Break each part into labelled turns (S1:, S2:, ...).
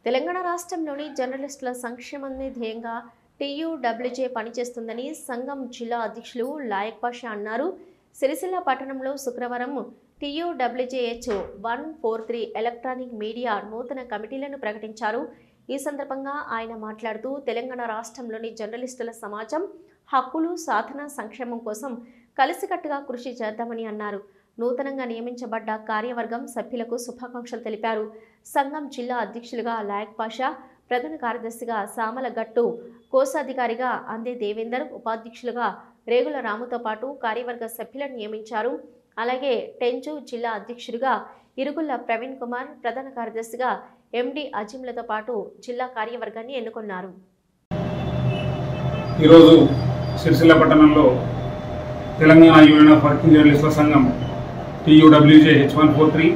S1: తెలంగాణ రాష్ట్రంలోని జర్నలిస్టుల సంక్షేమాన్ని ధ్యేయంగా టీయూడబ్ల్యూజే పనిచేస్తుందని సంఘం జిల్లా అధ్యక్షులు లాయక్ పాషా అన్నారు. సిరిసిల్ల పట్టణంలో శుక్రవారం టీయూడబ్ల్యూజేహెచ్ 143 ఎలక్ట్రానిక్ మీడియా నూతన కమిటీలను ప్రకటించారు. ఈ సందర్భంగా ఆయన మాట్లాడుతూ తెలంగాణ రాష్ట్రంలోని జర్నలిస్టుల సమాజం హక్కులు సాధన సంక్షేమం కోసం కలిసికట్టుగా కృషి చేద్దామని అన్నారు. నూతనంగా నియమించబడ్డ కార్యవర్గం సభ్యులకు శుభాకాంక్షలు తెలిపారు. సంఘం జిల్లా అధ్యక్షులుగా లాయక్ పాషా, ప్రధాన కార్యదర్శిగా సామలగట్టు, కోశాధికారిగా అందే దేవేందర్, ఉపాధ్యక్షులుగా రేగుల రాముతో పాటు కార్యవర్గ సభ్యులను నియమించారు. అలాగే టెంజు జిల్లా అధ్యక్షుడిగా ఇరుగుళ్ల ప్రవీణ్ కుమార్, ప్రధాన కార్యదర్శిగా ఎండి అజింలతో పాటు జిల్లా కార్యవర్గాన్ని ఎన్నుకున్నారు.
S2: ఈరోజు సిరిసిల్ల పట్టణంలో తెలంగాణ యూనియన్ ఆఫ్ వర్కింగ్ జర్నలిస్టుల సంఘం TUWJH 143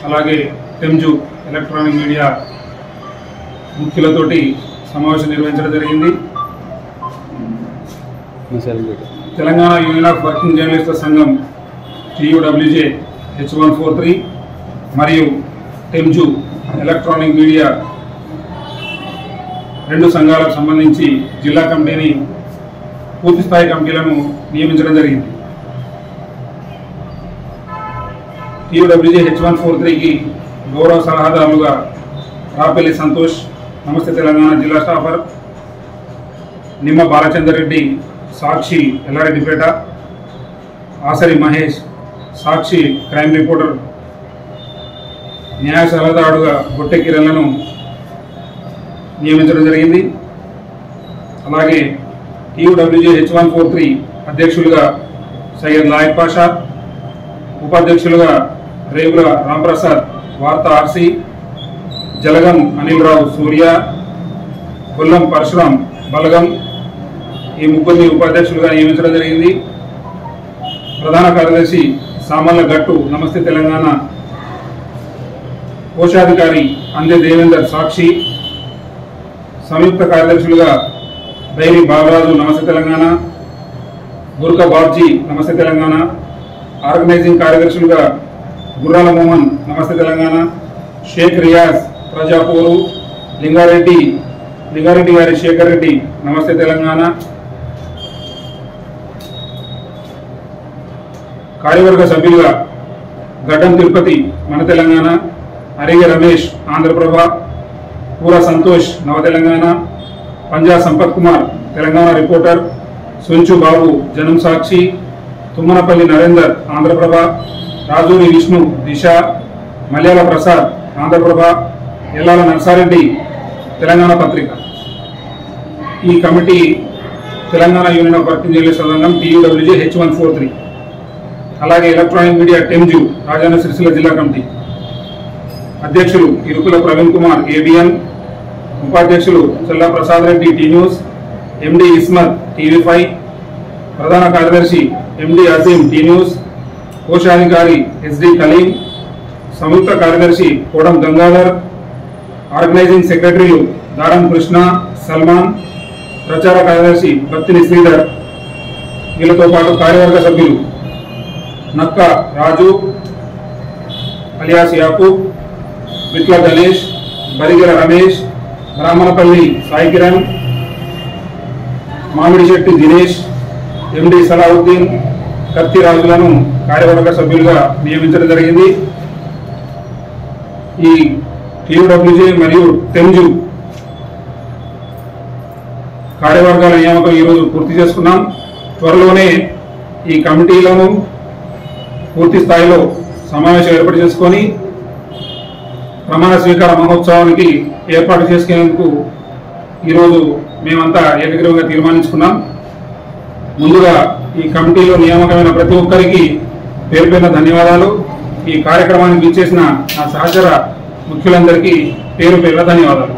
S2: అలాగే టెంజు ఎలక్ట్రానిక్ మీడియా ముఖ్యులతోటి సమావేశం నిర్వహించడం జరిగింది. తెలంగాణ యూనియన్ ఆఫ్ వర్కింగ్ జర్నలిస్టుల సంఘం TUWJH 143 మరియు టెంజు ఎలక్ట్రానిక్ మీడియా రెండు సంఘాలకు సంబంధించి జిల్లా కమిటీని పూర్తిస్థాయి కమిటీలను నియమించడం జరిగింది. TUWJH 143కి గౌరవ సలహాదారులుగా రాపెల్లి సంతోష్, నమస్తే తెలంగాణ జిల్లా స్టాఫర్, నిమ్మ బాలచందర్ రెడ్డి, సాక్షి ఎల్లారెడ్డిపేట, ఆసరి మహేష్, సాక్షి క్రైమ్ రిపోర్టర్, న్యాయ సలహాదారుడుగా గొట్టె కిరణ్లను నియమించడం జరిగింది. అలాగే TUWJH 143 అధ్యక్షులుగా సయ్యద్ లాయక్ పాషా, ఉపాధ్యక్షులుగా రేగుల రాంప్రసాద్, వార్తా ఆర్సి, జలగం అనిల్ రావు సూర్య, గొల్లం పరశురాం బలగం, ఈ ముగ్గురిని ఉపాధ్యక్షులుగా నియమించడం జరిగింది. ప్రధాన కార్యదర్శి సామలగట్టు, నమస్తే తెలంగాణ, కోశాధికారి అందే దేవేందర్, సాక్షి, సంయుక్త కార్యదర్శులుగా బైరి బాలరాజు, నమస్తే తెలంగాణ, గుర్క బాబ్జీ, నమస్తే తెలంగాణ, ఆర్గనైజింగ్ కార్యదర్శులుగా గుర్రాల మోహన్, నమస్తే తెలంగాణ, షేక్ రియాజ్, ప్రజాపూరు, లింగారెడ్డి గారి శేఖర్ రెడ్డి, నమస్తే తెలంగాణ, కార్యవర్గ సభ్యులుగా గడ్డం తిరుపతి, మన తెలంగాణ, అరిగే రమేష్, ఆంధ్రప్రభ, పూర సంతోష్, నవ తెలంగాణ, పంజా సంపత్ కుమార్, తెలంగాణ రిపోర్టర్, సుంచు బాబు, జనం సాక్షి, తుమ్మనపల్లి నరేందర్, ఆంధ్రప్రభ, రాజూరి విష్ణు, దిశ, మల్యాల ప్రసాద్, ఆంధ్రప్రభ, ఎల్లాల నర్సారెడ్డి, తెలంగాణ పత్రిక. ఈ committee Telangana union of working జర్నలిస్టుల సంఘం TUWJH 143, అలాగే ఎలక్ట్రానిక్ మీడియా టెంజు రాజన్న సిరిసిల్ల జిల్లా కమిటీ అధ్యక్షులు ఇరుకుల ప్రవీణ్ కుమార్, ABN, ఉపాధ్యక్షులు Chella Prasad Reddy, T news, MD Ismat, TV5, ప్రధాన కార్యదర్శి MD అజీం, టీ న్యూస్, కోశాధికారి SD కలీం, సంయుక్త కార్యదర్శి కోడం గంగాధర్, ఆర్గనైజింగ్ సెక్రటరీలు దారం కృష్ణ, సల్మాన్, ప్రచార కార్యదర్శి బత్తిని శ్రీధర్, వీళ్ళతో పాటు కార్యవర్గ సభ్యులు నక్క రాజు అలియాస్ యాకూబ్, బిట్ల గణేష్, బరిగెల రమేష్, బ్రాహ్మణపల్లి సాయి కిరణ్, మామిడిశెట్టి దినేష్, MD సలావుద్దీన్, కత్తి రాజులను కార్యవర్గ సభ్యులుగా నియమించడం జరిగింది. ఈ TUWJ మరియు టెంజు కార్యవర్గాల నియామకం ఈరోజు పూర్తి చేసుకున్నాం. త్వరలోనే ఈ కమిటీలను పూర్తి స్థాయిలో సమావేశం ఏర్పాటు చేసుకొని ప్రమాణ స్వీకార మహోత్సవానికి ఏర్పాటు చేసుకునేందుకు ఈరోజు మేమంతా ఏకగ్రీవంగా తీర్మానించుకున్నాం. ముందుగా ఈ కమిటీలో నియామకమైన ప్రతి ఒక్కరికి పేరు పేరున ధన్యవాదాలు. ఈ కార్యక్రమానికి ఇచ్చేసిన నా సహచర ముఖ్యులందరికీ పేరు పేరున ధన్యవాదాలు.